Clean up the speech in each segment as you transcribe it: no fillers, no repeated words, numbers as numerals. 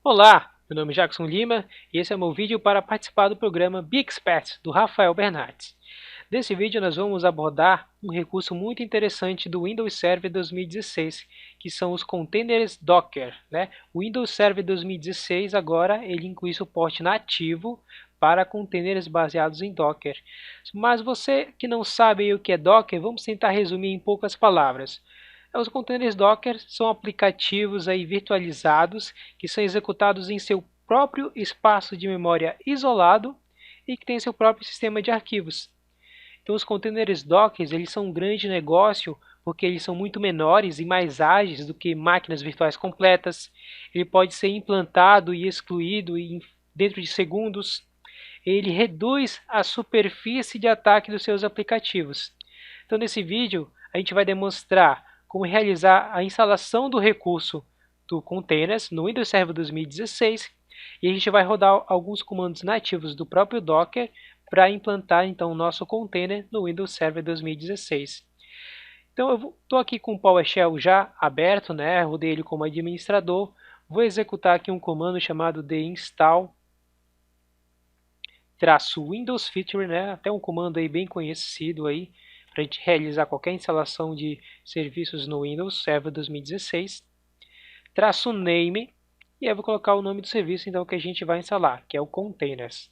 Olá, meu nome é Jackson Lima e esse é o meu vídeo para participar do programa Bixpert do Rafael Bernardes. Nesse vídeo nós vamos abordar um recurso muito interessante do Windows Server 2016, que são os containers Docker, né? O Windows Server 2016 agora ele inclui suporte nativo para containers baseados em Docker. Mas você que não sabe o que é Docker, vamos tentar resumir em poucas palavras. Os containers Docker são aplicativos aí virtualizados que são executados em seu próprio espaço de memória isolado e que tem seu próprio sistema de arquivos. Então, os containers Docker eles são um grande negócio porque eles são muito menores e mais ágeis do que máquinas virtuais completas. Ele pode ser implantado e excluído dentro de segundos. Ele reduz a superfície de ataque dos seus aplicativos. Então, nesse vídeo, a gente vai demonstrar como realizar a instalação do recurso do Containers no Windows Server 2016 e a gente vai rodar alguns comandos nativos do próprio Docker para implantar então o nosso container no Windows Server 2016. Então eu estou aqui com o PowerShell já aberto, né? Rodei ele como administrador. Vou executar aqui um comando chamado de install -windows feature, né? Até um comando aí bem conhecido aí para a gente realizar qualquer instalação de serviços no Windows Server 2016. -name e eu vou colocar o nome do serviço então que a gente vai instalar, que é o Containers.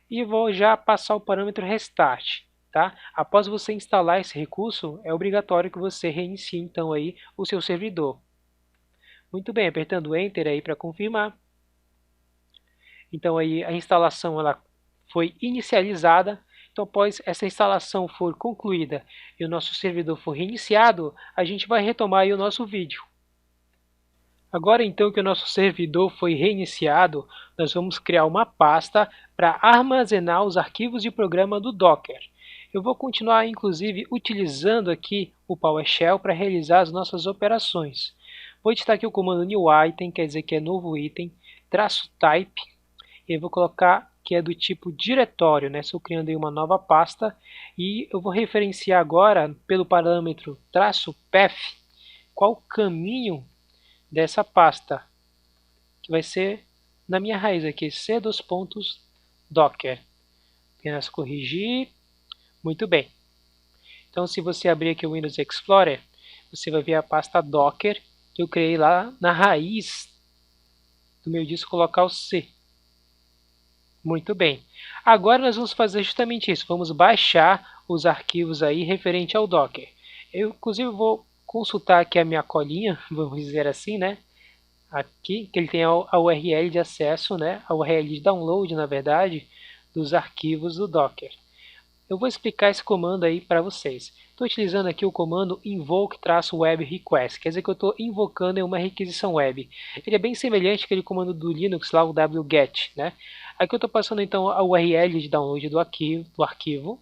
E vou já passar o parâmetro Restart. Tá? Após você instalar esse recurso, é obrigatório que você reinicie então aí o seu servidor. Muito bem, apertando Enter aí para confirmar. Então aí a instalação ela foi inicializada. Então após essa instalação for concluída e o nosso servidor for reiniciado, a gente vai retomar aí o nosso vídeo. Agora então que o nosso servidor foi reiniciado, nós vamos criar uma pasta para armazenar os arquivos de programa do Docker. Eu vou continuar inclusive utilizando aqui o PowerShell para realizar as nossas operações. Vou editar aqui o comando new item, quer dizer que é novo item, -type, e eu vou colocar que é do tipo diretório, né? Estou criando aí uma nova pasta e eu vou referenciar agora pelo parâmetro -path qual o caminho dessa pasta, que vai ser na minha raiz aqui, c:\docker. Apenas corrigir. Muito bem. Então, se você abrir aqui o Windows Explorer, você vai ver a pasta Docker que eu criei lá na raiz do meu disco local C. Muito bem. Agora nós vamos fazer justamente isso. Vamos baixar os arquivos aí referente ao Docker. Eu, inclusive, vou consultar aqui a minha colinha, vamos dizer assim, né? Aqui, que ele tem a URL de acesso, né? A URL de download, na verdade, dos arquivos do Docker. Eu vou explicar esse comando aí para vocês. Estou utilizando aqui o comando invoke-web request, quer dizer que eu estou invocando uma requisição web. Ele é bem semelhante àquele comando do Linux, lá o wget, né? Aqui eu estou passando então a URL de download do arquivo.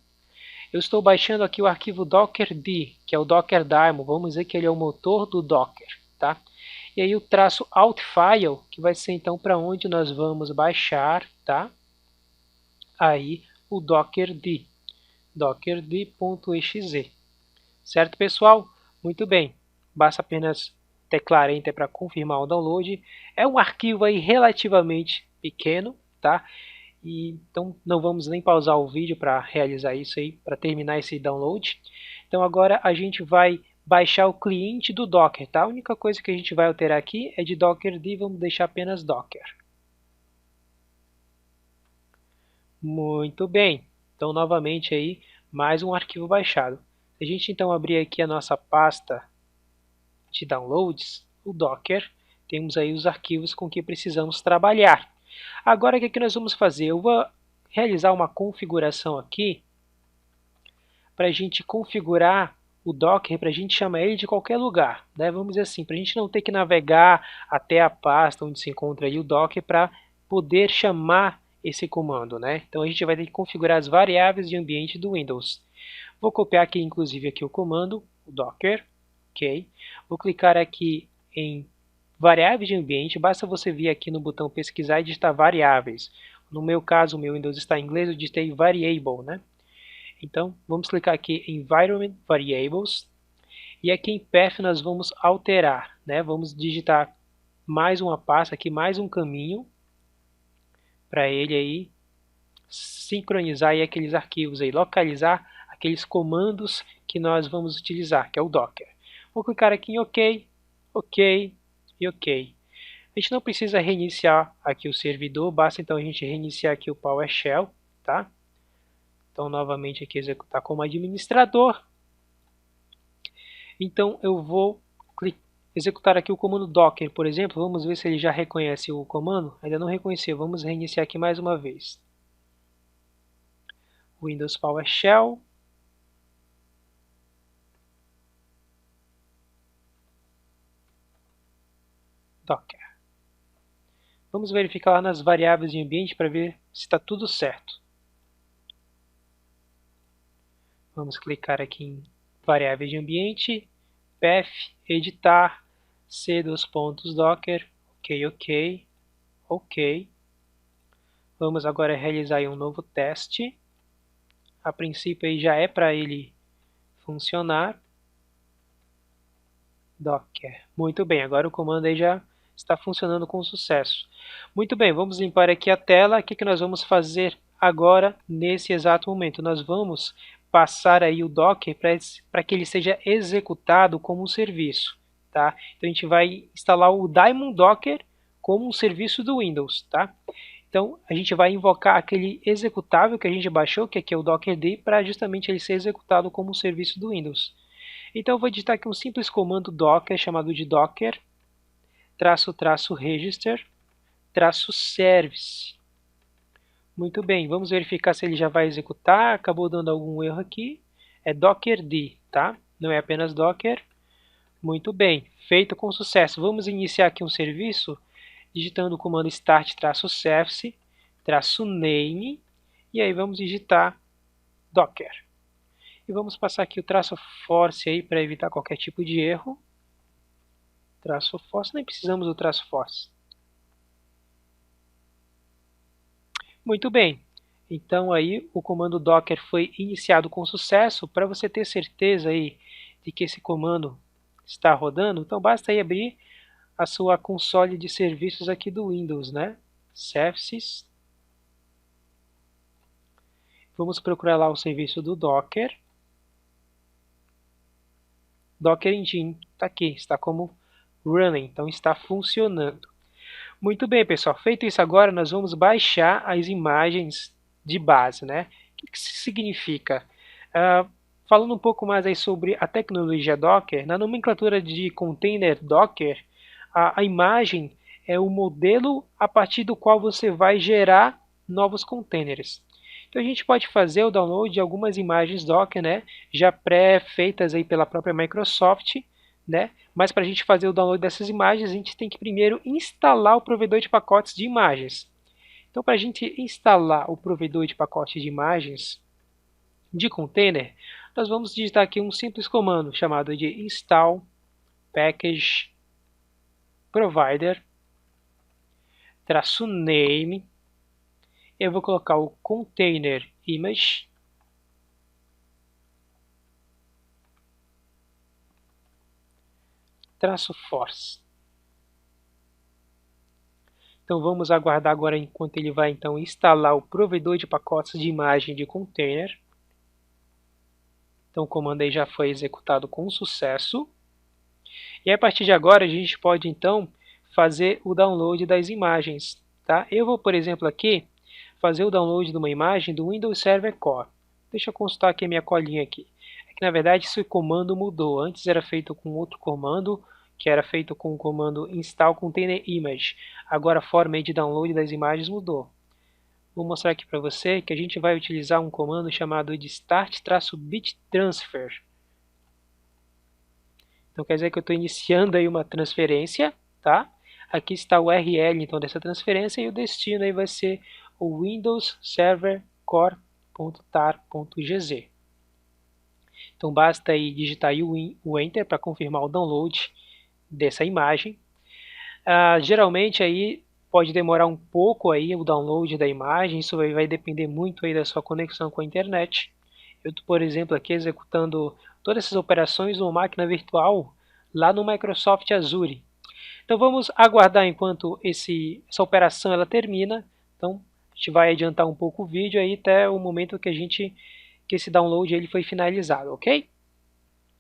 Eu estou baixando aqui o arquivo dockerd, que é o Docker Daemon, vamos dizer que ele é o motor do Docker, tá? E aí o -outfile, que vai ser então para onde nós vamos baixar, tá? Aí o dockerd, dockerd.exe. Certo, pessoal? Muito bem. Basta apenas teclar Enter para confirmar o download. É um arquivo aí relativamente pequeno, tá? E, então não vamos nem pausar o vídeo para realizar isso aí, para terminar esse download. Então agora a gente vai baixar o cliente do Docker, tá? A única coisa que a gente vai alterar aqui é de dockerd, vamos deixar apenas Docker. Muito bem. Então novamente aí mais um arquivo baixado. Se a gente então abrir aqui a nossa pasta de downloads, o Docker, temos aí os arquivos com que precisamos trabalhar. Agora o que nós vamos fazer? Eu vou realizar uma configuração aqui para a gente configurar o Docker, para a gente chamar ele de qualquer lugar, né? Vamos dizer assim, para a gente não ter que navegar até a pasta onde se encontra aí o Docker para poder chamar esse comando, né? Então a gente vai ter que configurar as variáveis de ambiente do Windows. Vou copiar aqui inclusive aqui o comando, o Docker, ok? Vou clicar aqui em variáveis de ambiente, basta você vir aqui no botão pesquisar e digitar variáveis. No meu caso, o meu Windows está em inglês, eu digitei variable, né? Então, vamos clicar aqui em Environment Variables e aqui em Path nós vamos alterar, né? Vamos digitar mais uma pasta aqui, mais um caminho para ele aí sincronizar aí aqueles arquivos aí, localizar aqueles comandos que nós vamos utilizar, que é o Docker. Vou clicar aqui em OK, OK e OK. A gente não precisa reiniciar aqui o servidor, basta então a gente reiniciar aqui o PowerShell, tá? Então novamente aqui executar como administrador. Então eu vou executar aqui o comando docker, por exemplo. Vamos ver se ele já reconhece o comando. Ainda não reconheceu, vamos reiniciar aqui mais uma vez. Windows PowerShell. Docker. Vamos verificar lá nas variáveis de ambiente para ver se está tudo certo. Vamos clicar aqui em variáveis de ambiente, path, editar, c2.docker, ok, ok. Vamos agora realizar aí um novo teste. A princípio aí já é para ele funcionar. Docker. Muito bem, agora o comando aí já está funcionando com sucesso. Muito bem, vamos limpar aqui a tela. O que nós vamos fazer agora nesse exato momento? Nós vamos passar aí o Docker para que ele seja executado como um serviço, tá? Então a gente vai instalar o Daemon Docker como um serviço do Windows, tá? Então a gente vai invocar aquele executável que a gente baixou, que aqui é o Dockerd, para justamente ele ser executado como um serviço do Windows. Então eu vou digitar aqui um simples comando docker chamado de docker --register -service. Muito bem, vamos verificar se ele já vai executar. Acabou dando algum erro aqui. É dockerd, tá? Não é apenas docker. Muito bem, feito com sucesso. Vamos iniciar aqui um serviço digitando o comando start-service -name e aí vamos digitar docker. E vamos passar aqui o -force aí para evitar qualquer tipo de erro. -force, nem precisamos do -force. Muito bem, então aí o comando docker foi iniciado com sucesso. Para você ter certeza aí de que esse comando está rodando, então basta aí abrir a sua console de serviços aqui do Windows, né? Services. Vamos procurar lá o serviço do Docker. Docker Engine está aqui, está como running, então está funcionando. Muito bem, pessoal, feito isso agora, nós vamos baixar as imagens de base, né? O que isso significa? Falando um pouco mais aí sobre a tecnologia Docker, na nomenclatura de container Docker, a imagem é o modelo a partir do qual você vai gerar novos containers. Então a gente pode fazer o download de algumas imagens Docker, né, já pré-feitas aí pela própria Microsoft, né? Mas para a gente fazer o download dessas imagens, a gente tem que primeiro instalar o provedor de pacotes de imagens. Então, para a gente instalar o provedor de pacotes de imagens de container, nós vamos digitar aqui um simples comando chamado de install package provider -name. Eu vou colocar o container image -force. Então vamos aguardar agora enquanto ele vai então instalar o provedor de pacotes de imagem de container. Então o comando aí já foi executado com sucesso. E a partir de agora a gente pode então fazer o download das imagens, tá? Eu vou, por exemplo, aqui fazer o download de uma imagem do Windows Server Core. Deixa eu consultar aqui a minha colinha aqui. É que na verdade esse comando mudou. Antes era feito com outro comando, que era feito com o comando install container image. Agora a forma de download das imagens mudou. Vou mostrar aqui para você que a gente vai utilizar um comando chamado de start-bit transfer. Então quer dizer que eu estou iniciando aí uma transferência, tá? Aqui está o URL então dessa transferência e o destino aí vai ser o Windows Server core.tar.gz. Então basta aí digitar aí o Enter para confirmar o download dessa imagem. Geralmente aí pode demorar um pouco aí o download da imagem, isso vai depender muito aí da sua conexão com a internet. Eu estou, por exemplo, aqui executando todas essas operações numa máquina virtual lá no Microsoft Azure. Então vamos aguardar enquanto essa operação ela termina. Então a gente vai adiantar um pouco o vídeo aí até o momento que esse download ele foi finalizado, ok?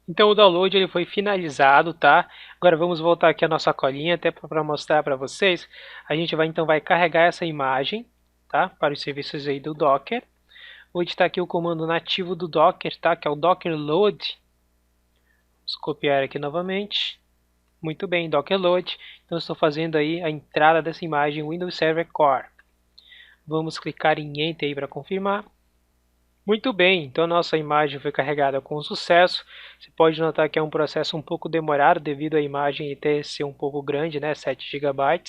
Então o download ele foi finalizado, tá? Agora vamos voltar aqui a nossa colinha até para mostrar para vocês. A gente vai carregar essa imagem, tá? Para os serviços aí do Docker. Vou editar aqui o comando nativo do Docker, tá? Que é o docker load. Vamos copiar aqui novamente. Muito bem, docker load. Então estou fazendo aí a entrada dessa imagem Windows Server Core. Vamos clicar em Enter aí para confirmar. Muito bem, então a nossa imagem foi carregada com sucesso. Você pode notar que é um processo um pouco demorado devido à imagem ter ser um pouco grande, né, 7 GB,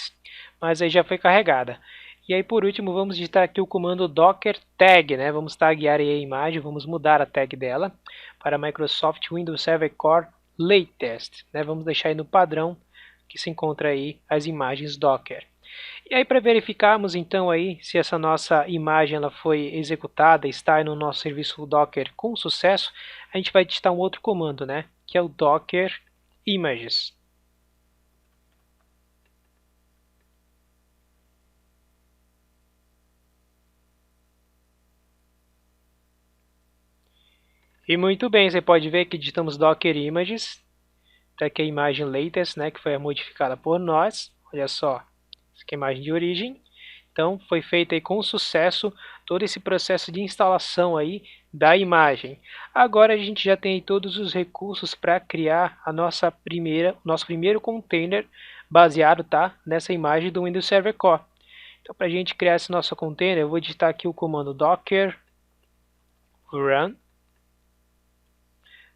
mas aí já foi carregada. E aí por último vamos digitar aqui o comando docker tag, né? Vamos taguear aí a imagem, vamos mudar a tag dela para Microsoft Windows Server Core Latest, né? Vamos deixar aí no padrão que se encontra aí as imagens Docker. E aí para verificarmos então aí se essa nossa imagem ela foi executada, está no nosso serviço Docker com sucesso, a gente vai digitar um outro comando, né? Que é o docker images. E muito bem, você pode ver que digitamos docker images, tá aqui a imagem latest, né? Que foi modificada por nós. Olha só, essa aqui é a imagem de origem. Então foi feito aí com sucesso todo esse processo de instalação aí da imagem. Agora a gente já tem aí todos os recursos para criar a nosso primeiro container baseado, tá, nessa imagem do Windows Server Core. Então para a gente criar esse nosso container, eu vou digitar aqui o comando docker run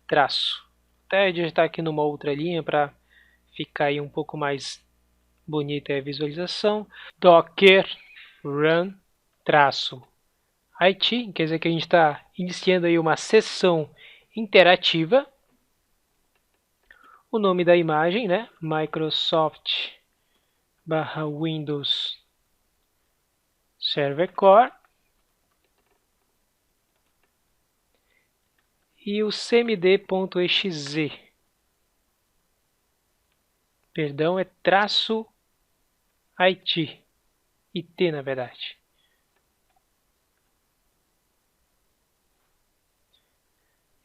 traço. Até digitar aqui numa outra linha para ficar aí um pouco mais bonita a visualização. Docker run traço IT, quer dizer que a gente está iniciando aí uma sessão interativa. O nome da imagem, né? Microsoft /Windows Server Core. E o cmd.exe. Perdão, é traço IT. IT, na verdade.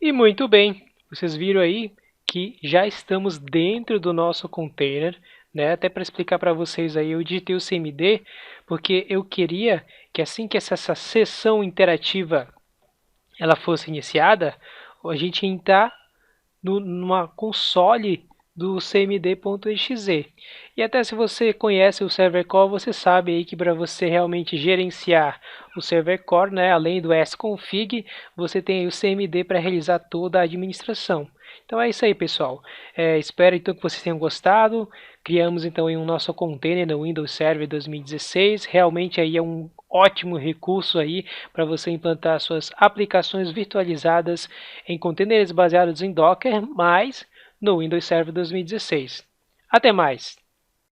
E muito bem, vocês viram aí que já estamos dentro do nosso container, né? Até para explicar para vocês aí, eu digitei o cmd porque eu queria que assim que essa sessão interativa ela fosse iniciada, a gente entrar numa console do cmd.exe. E até se você conhece o Server Core, você sabe aí que para você realmente gerenciar o Server Core, né, além do sconfig, você tem aí o cmd para realizar toda a administração. Então é isso aí, pessoal. Espero então que vocês tenham gostado. Criamos então aí um nosso container no Windows Server 2016. Realmente aí é um ótimo recurso aí para você implantar suas aplicações virtualizadas em containers baseados em Docker, mas no Windows Server 2016. Até mais!